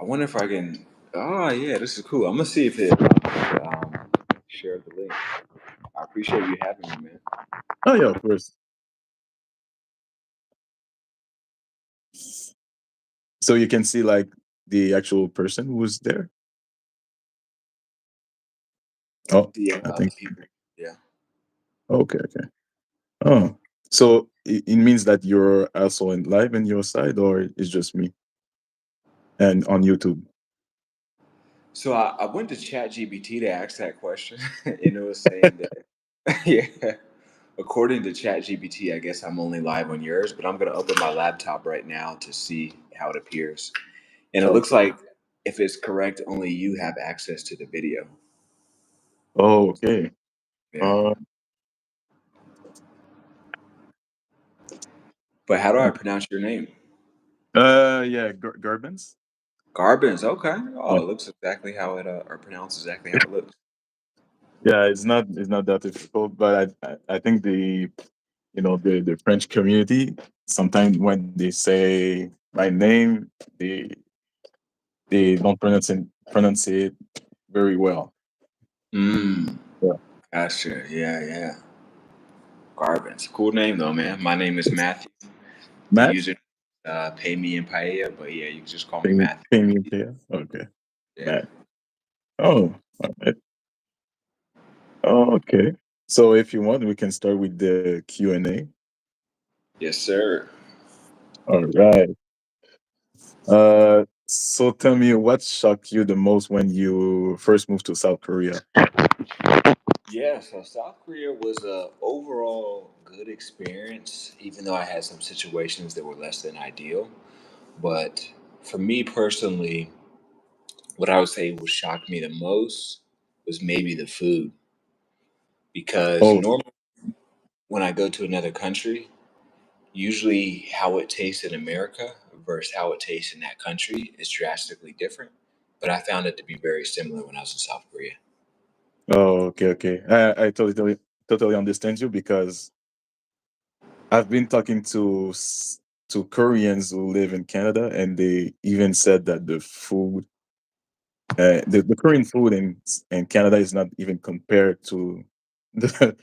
I wonder if I can. Oh yeah, this is cool. I'm gonna see if it share the link. I appreciate you having me, man. Oh yeah, of course. So you can see like the actual person who's there. Oh, Yeah, I think. people. Yeah. Okay, okay. Oh, so it means that you're also in live in your side, or it's just me and on YouTube. So I went to ChatGPT to ask that question, and it was saying that yeah, according to ChatGPT, I guess I'm only live on yours, but I'm gonna open my laptop right now to see how it appears. And it looks Okay. like if it's correct, only you have access to the video. Oh, okay. Yeah. Uh, But how do I pronounce your name? yeah, Garbins. Garbins. Okay. Oh, Yeah, it looks exactly how it or pronounced exactly how it looks. yeah. It's not that difficult, but I think the French community sometimes when they say my name, they don't pronounce it very well. Mm. Yeah. Gotcha. Yeah, yeah. Garbins. Cool name though, man. My name is Matthew. The Matt, user pay me in paella, but yeah, you can just call me pay, Matthew. pay me here. Okay, Yeah. Matt. Oh, all right. Oh, okay. So if you want, we can start with the Q&A. Yes, sir. All right. So tell me, what shocked you the most when you first moved to South Korea? Yeah, so South Korea was a overall good experience, even though I had some situations that were less than ideal. But for me personally, what I would say what shocked me the most was maybe the food. Because Oh, normally when I go to another country, usually how it tastes in America versus how it tastes in that country is drastically different. But I found it to be very similar when I was in South Korea. oh, okay, okay. I totally understand you because I've been talking to Koreans who live in Canada, and they even said that the Korean food in Canada is not even compared to the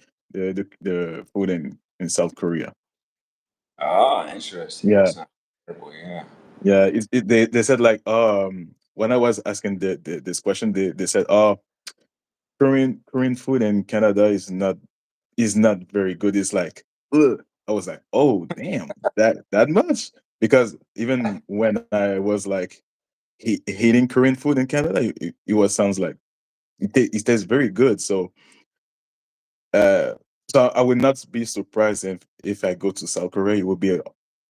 the food in South Korea. Ah, interesting. Yeah, That's not terrible. Yeah. yeah. They said like when I was asking this question, they said, oh, Korean food in Canada is not very good. It's like, ugh. I was like, oh damn, that much? Because even when I was like eating Korean food in Canada, it was sounds like it tastes very good. Uh, so I would not be surprised if I go to South Korea, it would be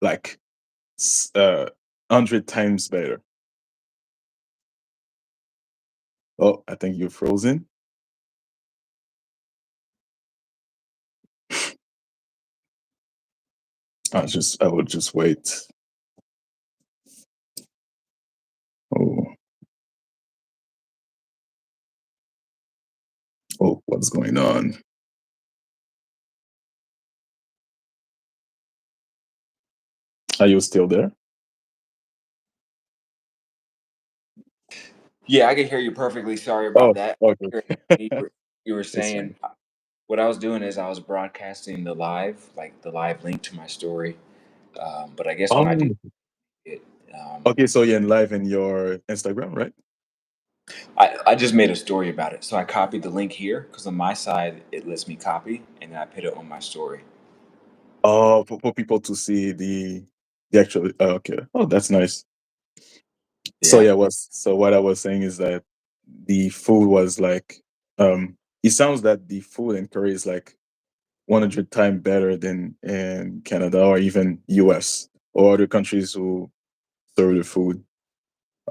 like 100 times better. Oh, I think you're frozen. I will just wait. Oh, oh, what's going on? Are you still there? Yeah, I can hear you perfectly. Sorry Oh, about that. okay. You were It's saying fine. what I was doing is I was broadcasting the live link to my story. But I guess when I do Oh, it, okay. So you're in live in your Instagram, right? I just made a story about it. So I copied the link here because on my side it lets me copy, and then I put it on my story. Oh, for people to see the actual. Oh, okay. Oh, that's nice. So Yeah. yeah, what I was saying is that the food was like, it sounds that the food in Korea is like 100 times better than in Canada or even US or other countries who serve the food.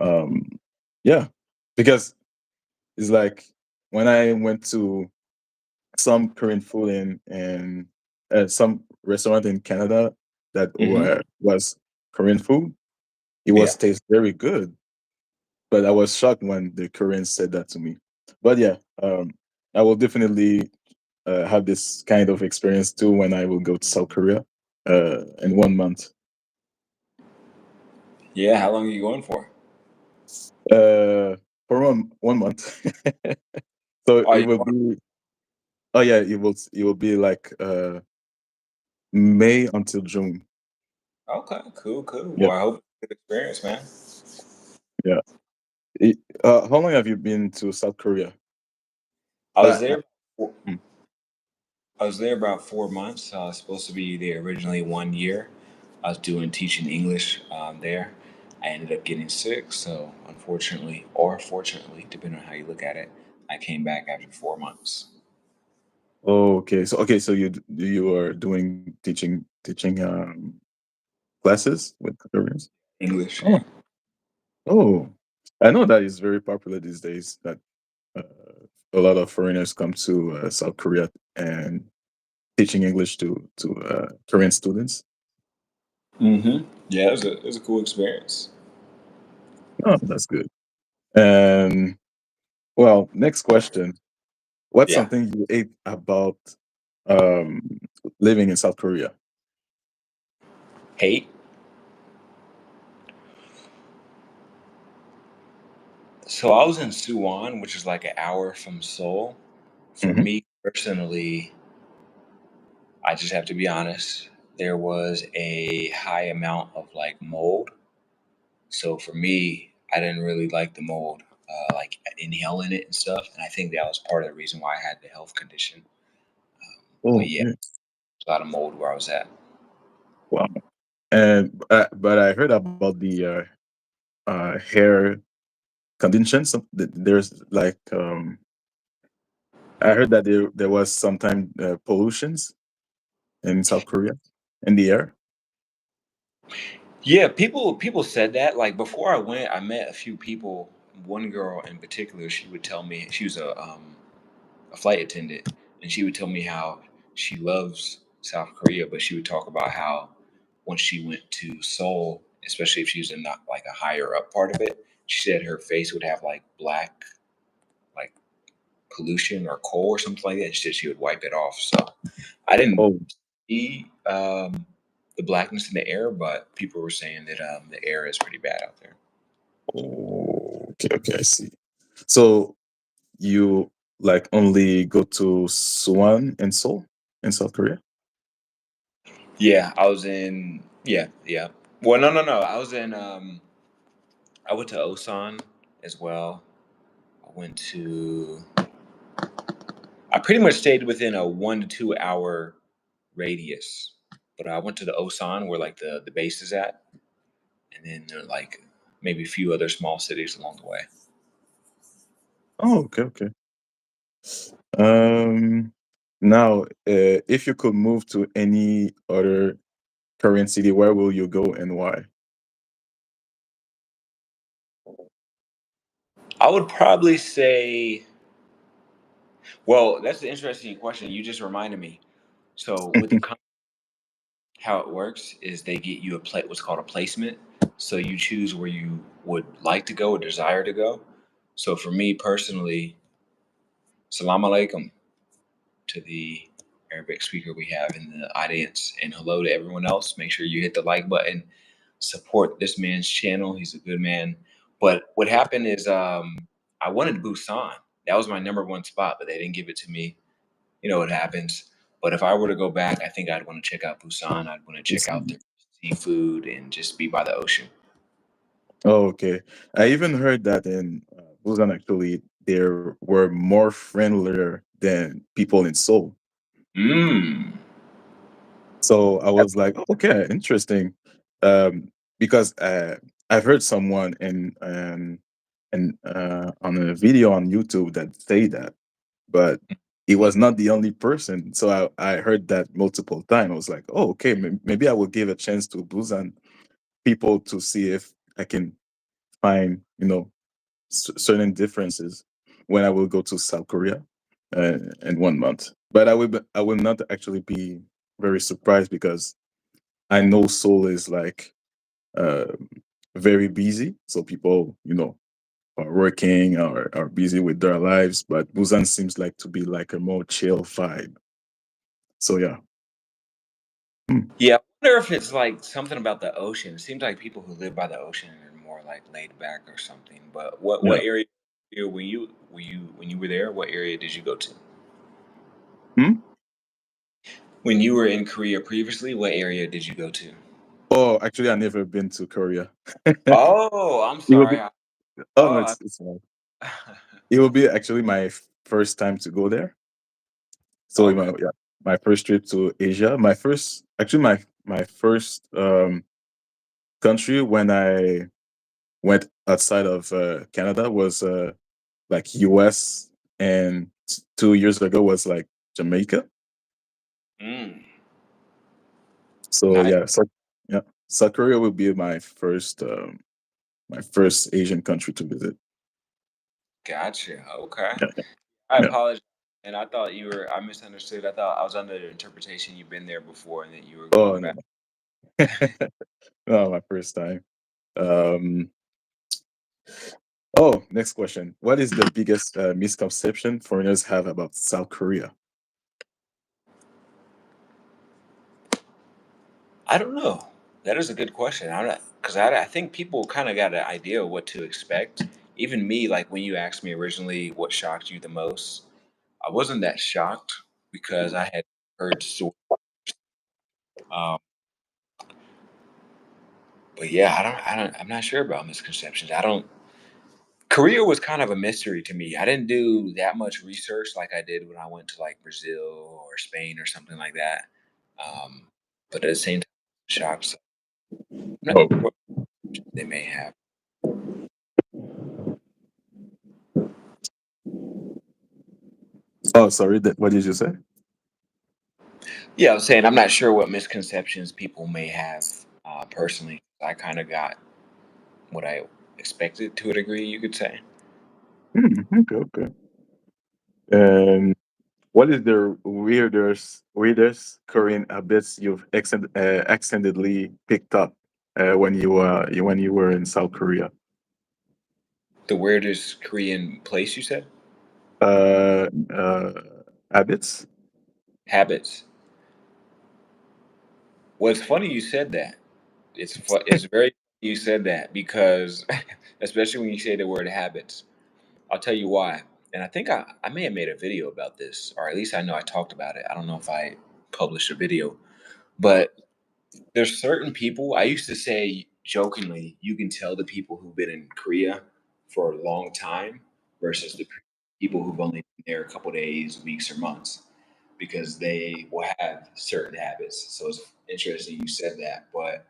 Um, yeah, because it's like when I went to some Korean food in some restaurant in Canada that Hmm. was Korean food, it Yeah. was taste very good. But I was shocked when the Koreans said that to me. But yeah, I will definitely have this kind of experience too when I will go to South Korea in 1 month. Yeah. How long are you going for? For 1 month. So Oh, it you will are? be. Oh yeah, it will be like May until June. Okay, cool, cool. Yeah, Well, I hope it's a good experience, man. yeah. How long have you been to South Korea? I was Uh, there. mm. I was there about 4 months. I was supposed to be there originally 1 year. I was doing teaching English there. I ended up getting sick, so unfortunately, or fortunately, depending on how you look at it, I came back after 4 months. Oh, okay. So you are doing teaching classes with Koreans. English, Oh, yeah. oh. I know that is very popular these days. That uh, a lot of foreigners come to South Korea and teaching English to Korean students. Yeah, it was a cool experience. Oh, that's good. And well, next question. What's Yeah. something you ate about um, living in South Korea? Hate. So I was in Suwon, which is like an hour from Seoul. For Hmm. me personally, I just have to be honest. There was a high amount of like mold. So for me, I didn't really like the mold, like inhaling it and stuff. And I think that was part of the reason why I had the health condition. But Oh, yeah, okay. a lot of mold where I was at. Wow. And but I heard about the hair conditions. There's like I heard that there was sometime pollutions in South Korea in the air. Yeah, people said that. Like before I went, I met a few people. One girl in particular, she would tell me she was a flight attendant, and she would tell me how she loves South Korea, but she would talk about how when she went to Seoul, especially if she was in not like a higher up part of it, she said her face would have like black, like pollution or coal or something like that. And she would wipe it off. So I didn't Oh, see the blackness in the air, but people were saying that the air is pretty bad out there. oh, okay, okay, I see. So you like only go to Suwon and Seoul in South Korea? Yeah, I was in. Yeah, yeah. Well, no, no, no. I was in. I went to Osan as well. I went to. I pretty much stayed within a 1 to 2 hour radius, but I went to the Osan where like the base is at, and then there are like maybe a few other small cities along the way. Oh, okay, okay. Um, Now, if you could move to any other Korean city, where will you go and why? I would probably say. Well, that's an interesting question. You just reminded me. So with the how it works is they get you what's called a placement. So you choose where you would like to go or desire to go. So for me personally, salam alaikum to the Arabic speaker we have in the audience, and hello to everyone else. Make sure you hit the like button. Support this man's channel. He's a good man. But what happened is I wanted Busan. That was my number one spot, but they didn't give it to me. You know what happens. But if I were to go back, I think I'd want to check out Busan. I'd want to check out Busan. the seafood and just be by the ocean. Oh, okay. I even heard that in Busan, actually, there were more friendlier than people in Seoul. Mm. So I was like, "Oh, okay, interesting," because I've heard someone on a video on YouTube that say that, but he was not the only person. So I heard that multiple times. I was like, "Oh, okay, maybe I will give a chance to Busan people to see if I can find certain differences when I will go to South Korea in 1 month." But I will not actually be very surprised because I know Seoul is like uh, very busy, so people are working or are busy with their lives. But Busan seems like to be like a more chill vibe. So yeah. Hmm. Yeah, I wonder if it's like something about the ocean. It seems like people who live by the ocean are more like laid back or something. But what Yeah. what area here when you were there? What area did you go to? Hmm? When you were in Korea previously, what area did you go to? Oh, actually, I never been to Korea. Oh, I'm It will be. sorry. Oh no, Oh, it's fine. It will be actually my first time to go there. So okay. yeah, my first trip to Asia. My first, actually, my first country when I went outside of Canada was like US, and 2 years ago was like Jamaica. Mm, So nice. yeah, so yeah, South Korea will be my first Asian country to visit. Gotcha. Okay. Yeah, I yeah. apologize. And I thought you were, I misunderstood. I thought I was under the interpretation you've been there before and that you were Oh going no, back. no. No, my first time. Um, oh, next question. What is the biggest misconception foreigners have about South Korea? I don't know. That is a good question. I'm not, because I think people kind of got an idea of what to expect. Even me, like when you asked me originally what shocked you the most, I wasn't that shocked because I had heard stories. Um, but yeah, I'm not sure about misconceptions. I don't, Korea was kind of a mystery to me. I didn't do that much research like I did when I went to like Brazil or Spain or something like that. Um, but at the same time, shocked. I'm not Oh, sure what they may have. oh, sorry. What did you say? Yeah, I was saying I'm not sure what misconceptions people may have personally. I kind of got what I expected to a degree, you could say. Okay, okay. And what is the weirdest Korean habits you've accidentally picked up when you were in South Korea? The weirdest Korean place you said? Uh, uh, Habits? Habits. Well, it's funny you said that. It's very funny you said that because, especially when you say the word habits. I'll tell you why. And I think I may have made a video about this, or at least I know I talked about it. I don't know if I published a video, but there's certain people I used to say jokingly, you can tell the people who've been in Korea for a long time versus the people who've only been there a couple days, weeks, or months because they will have certain habits. So it's interesting you said that. But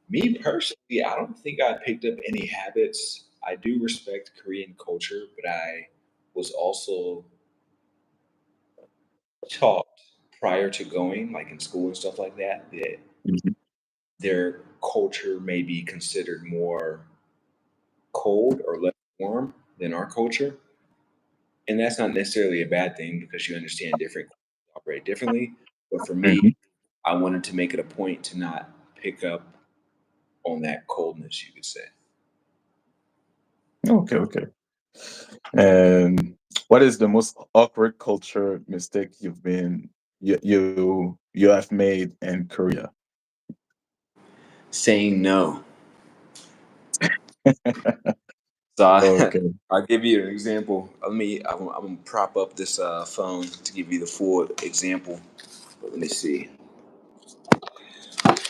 me personally, I don't think I picked up any habits. I do respect Korean culture, but I was also taught prior to going, like in school and stuff like that, that Mhm. their culture may be considered more cold or less warm than our culture. And that's not necessarily a bad thing because you understand different cultures operate differently. But for me, Mhm. I wanted to make it a point to not pick up on that coldness, you could say. Okay, okay. And what is the most awkward culture mistake you have made in Korea? Saying no. So Okay. I'll give you an example. I'm gonna prop up this phone to give you the full example. But let me see.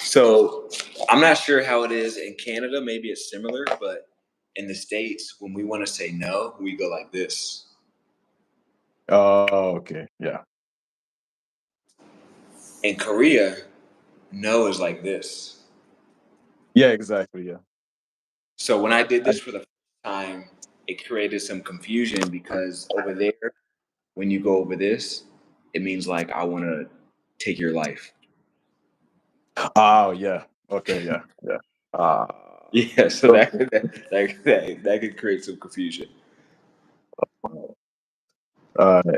So I'm not sure how it is in Canada. Maybe it's similar, but in the States, when we want to say no, we go like this. Oh, okay. Yeah. In Korea, no is like this. Yeah, exactly. Yeah. So when I did I, this for the first time, it created some confusion because over there, when you go over this, it means like I want to take your life. oh, yeah. Okay. Yeah. Yeah. Uh, Yeah, so so, that could create some confusion.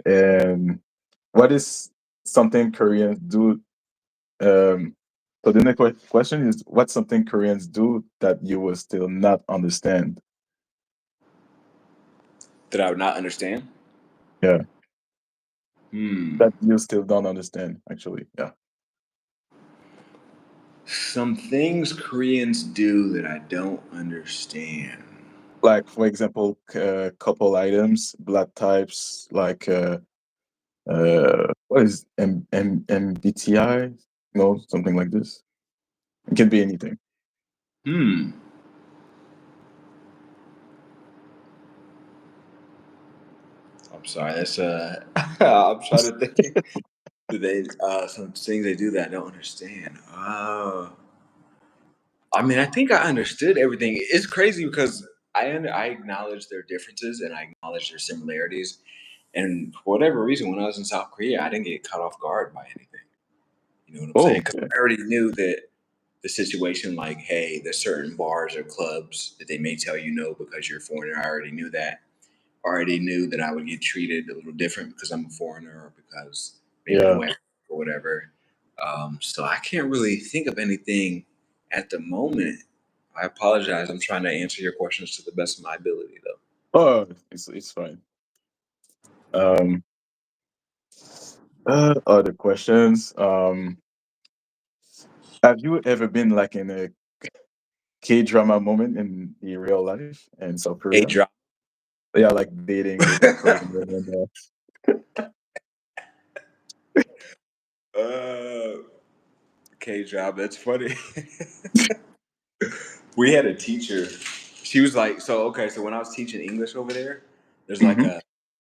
and what is something Koreans do? So the next question is, what's something Koreans do that you will still not understand? That I would not understand. Yeah, Hmm. that you still don't understand, actually. Yeah. Some things Koreans do that I don't understand. Like for example, couple items, blood types, like what is MBTI? No, something like this. It can be anything. Hmm. I'm sorry. That's I'm trying to think. Do they some things they do that I don't understand? I mean, I think I understood everything. It's crazy because I acknowledge their differences and I acknowledge their similarities. And for whatever reason, when I was in South Korea, I didn't get caught off guard by anything. You know what I'm saying? Oh, Because okay. I already knew that the situation, like, hey, there's certain bars or clubs that they may tell you no because you're a foreigner. I already knew that. Already knew that I would get treated a little different because I'm a foreigner or because maybe I'm Yeah. white or whatever. So I can't really think of anything at the moment. I apologize. I'm trying to answer your questions to the best of my ability, though. Oh, it's fine. Um, other questions. Have you ever been like in a K drama moment in the real life in South A Korea? drop. Yeah, like dating with a Korean woman. uh, K job. That's funny. We had a teacher. She was like, so okay. So when I was teaching English over there, there's like Mm-hmm.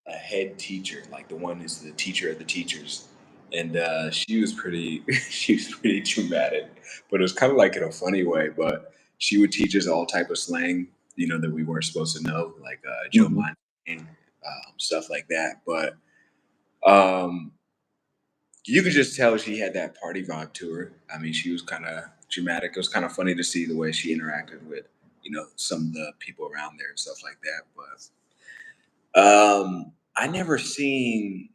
a head teacher, like the one is the teacher of the teachers, and she was pretty she was pretty dramatic, but it was kind of like in a funny way. But she would teach us all type of slang, you know, that we weren't supposed to know, like Joe Mm-hmm. Mon stuff like that. But um, you could just tell she had that party vibe to her. I mean, she was kind of dramatic. It was kind of funny to see the way she interacted with, you know, some of the people around there and stuff like that. But I never seen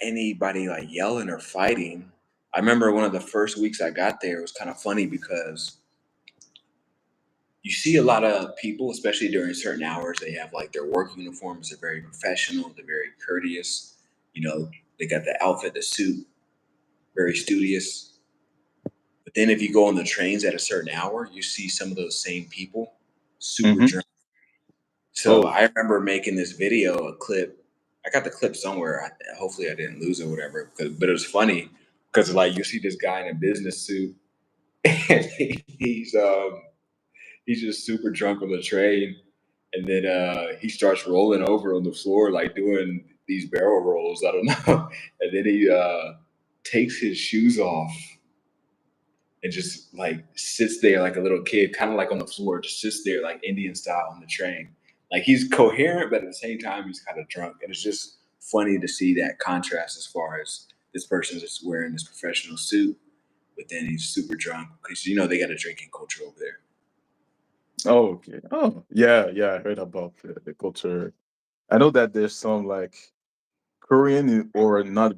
anybody like yelling or fighting. I remember one of the first weeks I got there, it was kind of funny because you see a lot of people, especially during certain hours, they have like their work uniforms. They're very professional. They're very courteous. You know, they got the outfit, the suit, very studious. But then if you go on the trains at a certain hour, you see some of those same people super Mm-hmm. drunk. So Oh, I remember making this video, a clip. I got the clip somewhere. Hopefully, I didn't lose it or whatever. But it was funny because like you see this guy in a business suit, and he's just super drunk on the train, and then he starts rolling over on the floor like doing these barrel rolls. I don't know, and then he takes his shoes off and just like sits there like a little kid, kind of like on the floor, just sits there like Indian style on the train. Like he's coherent, but at the same time he's kind of drunk, and it's just funny to see that contrast as far as this person is wearing this professional suit, but then he's super drunk because you know they got a drinking culture over there. oh, okay. Oh, yeah, yeah. I heard about the culture. I know that there's some like Korean or not.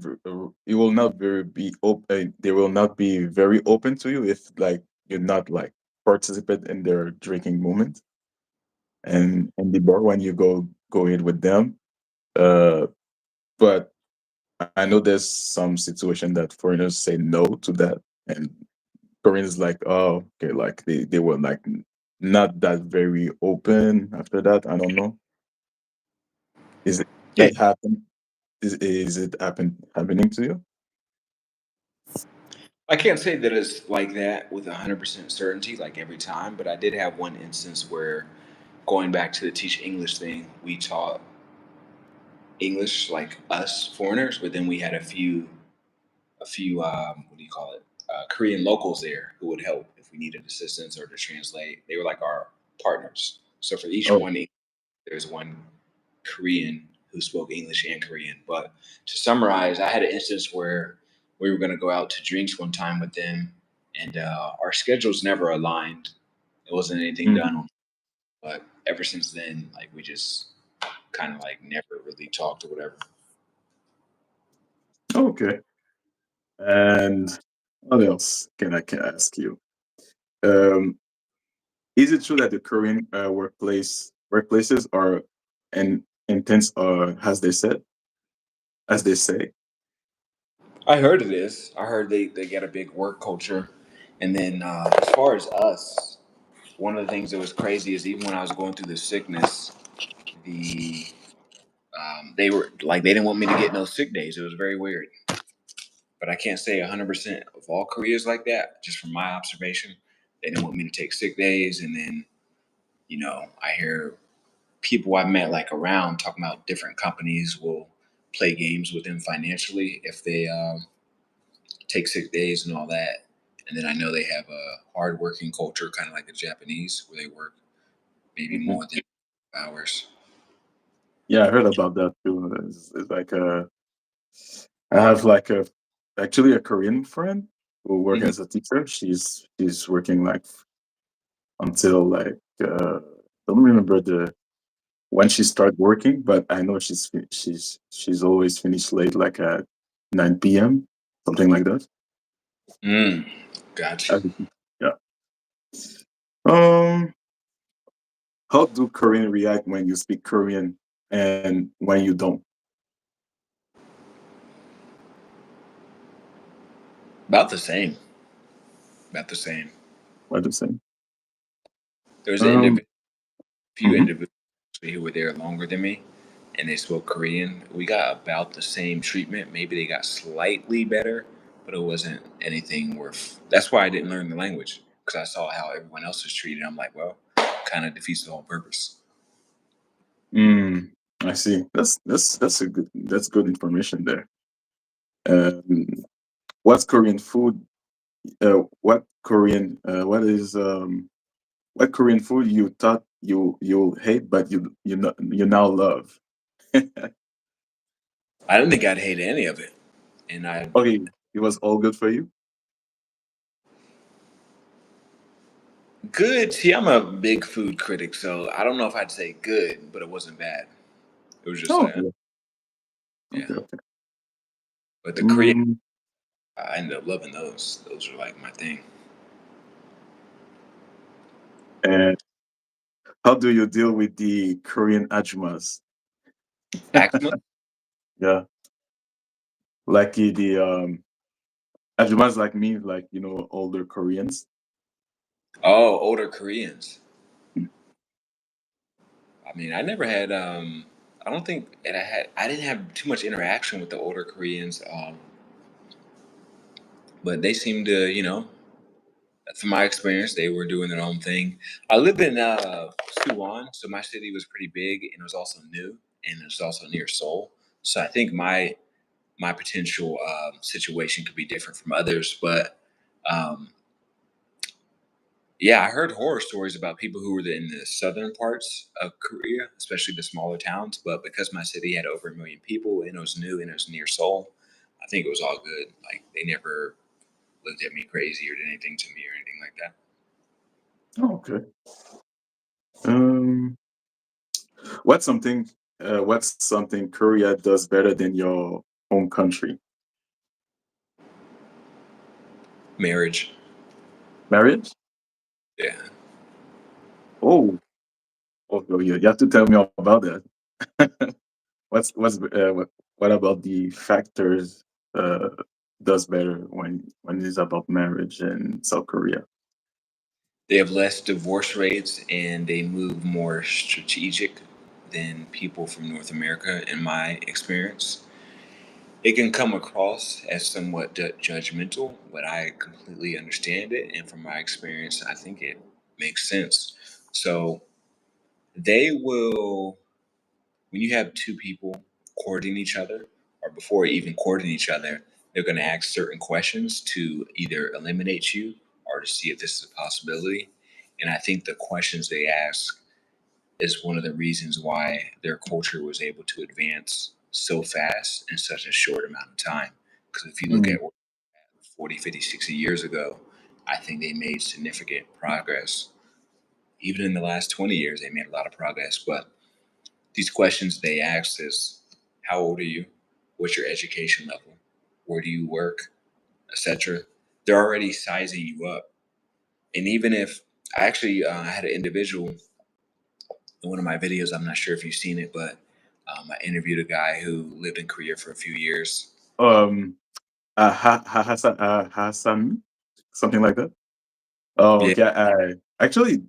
It will not very be open. They will not be very open to you if like you're not like participate in their drinking moment and the bar when you go in with them. Uh, but I know there's some situation that foreigners say no to that, and Koreans like, oh, okay, like they were like not that very open after that. I don't know. Is it Yeah, that happen? Is it happening to you? I can't say that it's like that with 100% certainty, like every time, but I did have one instance where going back to the teach English thing, we taught English like us foreigners, but then we had a few what do you call it Korean locals there who would help if we needed assistance or to translate. They were like our partners. So for each Oh, one, there's one Korean who spoke English and Korean. But to summarize, I had an instance where we were going to go out to drinks one time with them, and our schedules never aligned. It wasn't anything done mhm. on, but ever since then, like we just kind of like never really talked or whatever. Okay. And what else can I ask you? Um, is it true that the Korean workplaces are intense, as they say? I heard it is. I heard they get a big work culture, And then as far as us, one of the things that was crazy is even when I was going through the sickness, the they were like they didn't want me to get no sick days. It was very weird. But I can't say 100% of all careers like that. Just from my observation, they didn't want me to take sick days. And then, I hear people I met like around talking about different companies will play games with them financially if they take sick days and all that. And then I know they have a hardworking culture, kind of like the Japanese, where they work maybe Mhm. more than hours. Yeah, I heard about that too. It's like I have like actually a Korean friend who work Mhm. as a teacher. She's working like until like don't remember the when she started working, but I know she's always finished late, like at 9 p.m. something like that. Mm, gotcha. Uh, Yeah. Um, how do Korean react when you speak Korean and when you don't? About the same. About the same. What do you say? There's an Um, few mhm. individuals who were there longer than me, and they spoke Korean. We got about the same treatment. Maybe they got slightly better, but it wasn't anything worth. That's why I didn't learn the language because I saw how everyone else was treated. I'm like, well, kind of defeats the whole purpose. I see. That's good information there. Um, what's Korean food? What Korean food you thought you hate, but you now love? I didn't think I'd hate any of it, and I Okay, it was all good for you. good. See, I'm a big food critic, so I don't know if I'd say good, but it wasn't bad. It was just Oh, like, okay, yeah. okay, okay. But the Korean, Mm, I ended up loving those. Those are like my thing. and how do you deal with the Korean ajumas? Axma. Yeah, like the ajumas like me, like older Koreans. Oh, older Koreans. I mean, I never had. I don't think that I had. I didn't have too much interaction with the older Koreans, but they seemed to, from my experience, they were doing their own thing. I lived in Suwon, so my city was pretty big, and it was also new, and it was also near Seoul. So I think my potential situation could be different from others, but um, yeah, I heard horror stories about people who were in the southern parts of Korea, especially the smaller towns. But because my city had over 1 million people and it was new and it was near Seoul, I think it was all good. Like they never looked at me crazy or did anything to me or anything like that. Oh, okay. Um, what's something Korea does better than your home country? Marriage, Marriage? yeah. Oh, oh, you have to tell me all about that. What about the factors uh, does better when it's about marriage in South Korea? They have less divorce rates and they move more strategic than people from North America, in my experience. It can come across as somewhat judgmental, but I completely understand it. And from my experience, I think it makes sense. So they will, when you have two people courting each other, or before even courting each other, they're going to ask certain questions to either eliminate you or to see if this is a possibility. And I think the questions they ask is one of the reasons why their culture was able to advance so fast in such a short amount of time. Because if you look Mm, at 40, 50, 60 years ago, I think they made significant progress. Even in the last 20 years, they made a lot of progress. But these questions they asked is how old are you? What's your education level? Where do you work? Etc. They're already sizing you up. And even if I actually had an individual in one of my videos. I'm not sure if you've seen it, but I interviewed a guy who lived in Korea for a few years. Hassan, something like that. Oh, Yeah. okay. I actually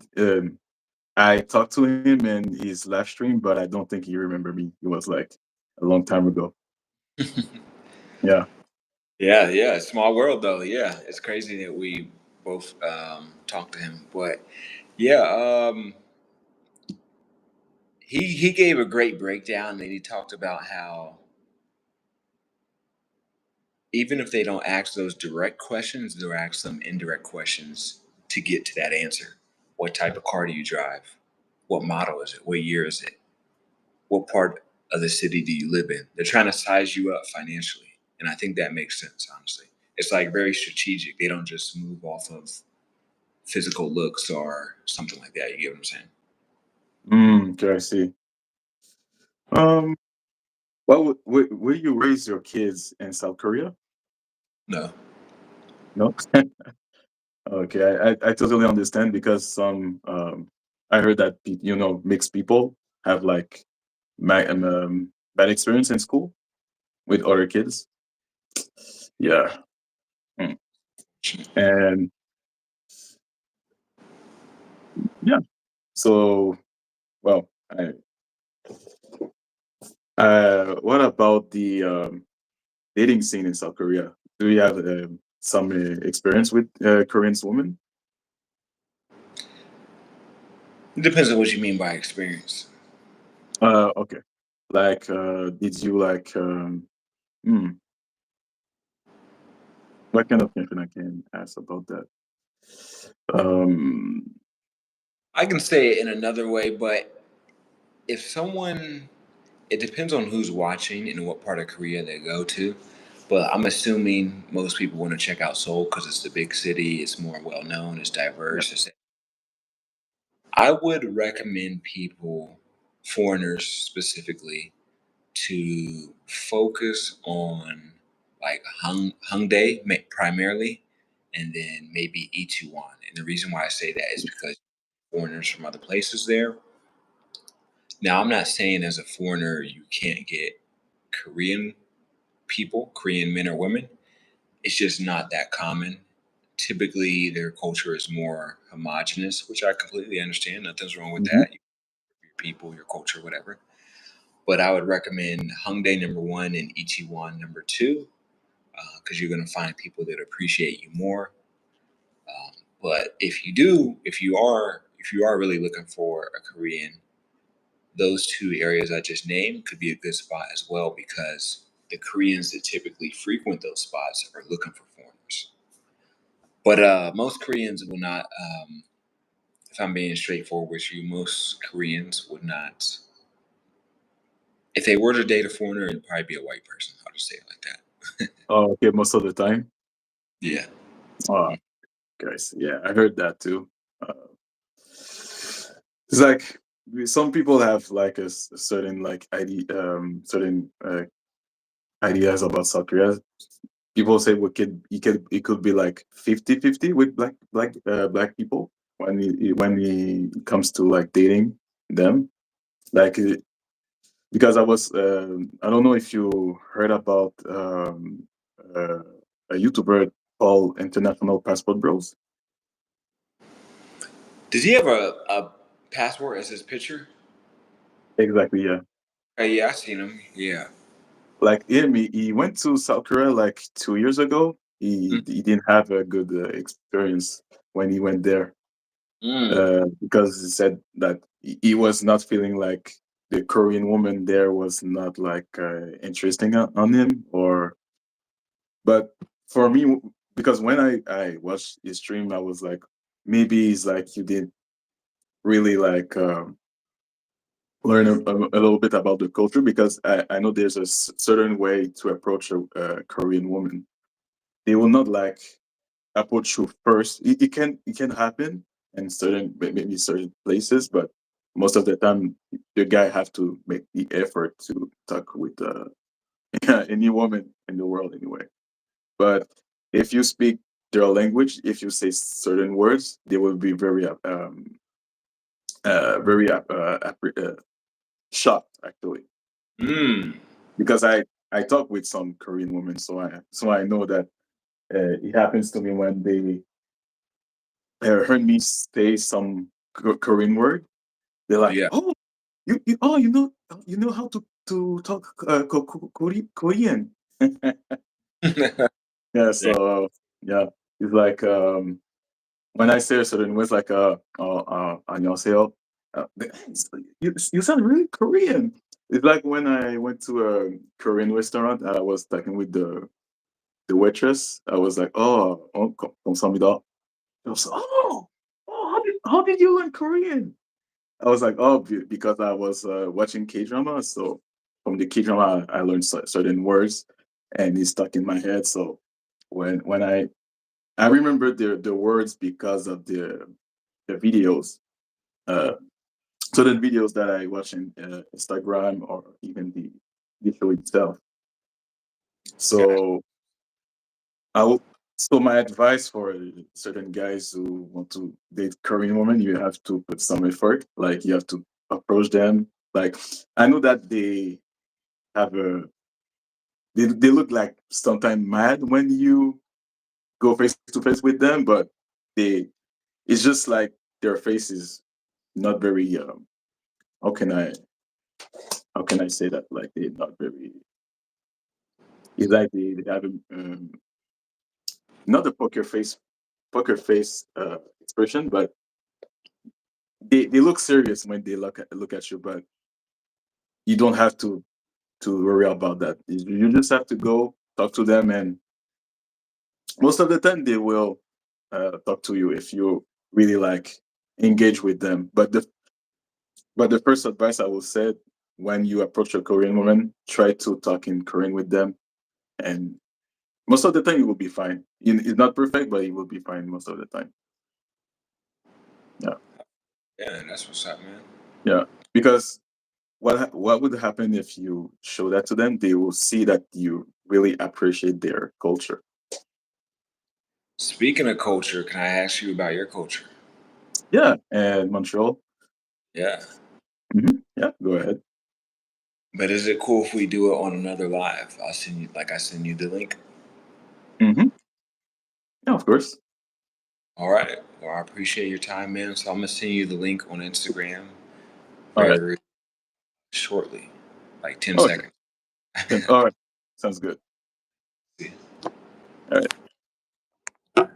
I talked to him in his live stream, but I don't think he remember me. It was like a long time ago. Yeah. Yeah, yeah, small world though. Yeah, it's crazy that we both talked to him, but yeah, he gave a great breakdown, and he talked about how even if they don't ask those direct questions, they'll ask some indirect questions to get to that answer. What type of car do you drive? What model is it? What year is it? What part of the city do you live in? They're trying to size you up financially, and I think that makes sense. Honestly, it's like very strategic. They don't just move off of physical looks or something like that. You get what I'm saying? Okay, I see. Um, well, will you raise your kids in South Korea? No. No. Okay, I totally understand because I heard that mixed people have like bad experience in school with other kids. Yeah. Mm. And yeah. So well, what about the dating scene in South Korea? Do you have some experience with Korean women? It depends on what you mean by experience. Okay. Like, did you like? Hmm, what kind of question I can ask about that? Um, I can say it in another way, but if someone, it depends on who's watching and what part of Korea they go to. But I'm assuming most people want to check out Seoul because it's the big city, it's more well known, it's yeah. diverse. I would recommend people, foreigners specifically, to focus on like Hongdae primarily, and then maybe Ichiwan. And the reason why I say that is because foreigners from other places there. Now, I'm not saying as a foreigner you can't get Korean people, Korean men or women. It's just not that common. Typically, their culture is more homogenous, which I completely understand. Nothing's wrong with Mhm. that. Your people, your culture, whatever. But I would recommend Hongdae number one and Ichiwan number two because you're going to find people that appreciate you more. But if you are really looking for a Korean, those two areas I just named could be a good spot as well because the Koreans that typically frequent those spots are looking for foreigners. But most Koreans will not. If I'm being straightforward with you, most Koreans would not. If they were to date a foreigner, it'd probably be a white person. I'll just say it like that. Oh, okay, most of the time. Yeah. Oh, guys, yeah, I heard that too. Uh, it's like some people have like a certain like certain ideas about South Korea. People say it could be like 50-50 with black people when it comes to like dating them. Like because I don't know if you heard about uh, a YouTuber called International Passport Bros. Does he have a passport as his picture? Exactly, yeah. Yeah, I seen him. Yeah. Like him, he went to South Korea like 2 years ago. He didn't have a good experience when he went there Mm. because he said that he was not feeling like the Korean woman there was not like interesting on him. Or but for me, because when I watched his stream, I was like, maybe it's like you did really like learn a little bit about the culture, because I know there's a certain way to approach a Korean woman. They will not like approach you first. It can happen in maybe certain places, but most of the time the guy have to make the effort to talk with any woman in the world anyway. But if you speak their language, if you say certain words, they will be very shocked actually, Mm. because I talk with some Korean women, so I know that it happens to me when heard me say some Korean word, they're like, Yeah. "Oh, you know how to talk Korean." Yeah, Yeah. so yeah, it's like when I say a certain words like 안녕하세요, you sound really Korean. It's like when I went to a Korean restaurant, I was talking with the waitress. I was like, 감사합니다. She was, how did you learn Korean? I was like, oh, because I was watching K drama. So from the K drama, I learned certain words, and it's stuck in my head. So when I remember the words because of the videos, uh, certain videos that I watch in Instagram or even the show itself. Gotcha. So I will. So my advice for certain guys who want to date Korean women, you have to put some effort. Like you have to approach them. Like I know that they have a they look like sometimes mad when you go face to face with them, but they it's just like their face is not very how can I how can I say that? Like they're not very it's like they have a, not a poker face expression, but they look serious when they look at you, but you don't have to worry about that. You just have to go talk to them, and most of the time they will talk to you if you really like engage with them. But the first advice I will say when you approach a Korean woman, try to talk in Korean with them, and most of the time you will be fine. It's not perfect, but you will be fine most of the time. Yeah, Yeah, that's what's up, man. yeah. Because what would happen if you show that to them? They will see that you really appreciate their culture. Speaking of culture, can I ask you about your culture? Yeah, and Montreal. Yeah. Yeah, go ahead. But is it cool if we do it on another live? I send you the link. Hmm. Yeah, of course. All right. Well, I appreciate your time, man. So I'm gonna send you the link on Instagram All right. very shortly, like 10 Okay. seconds. Then, all right. Sounds good. All right.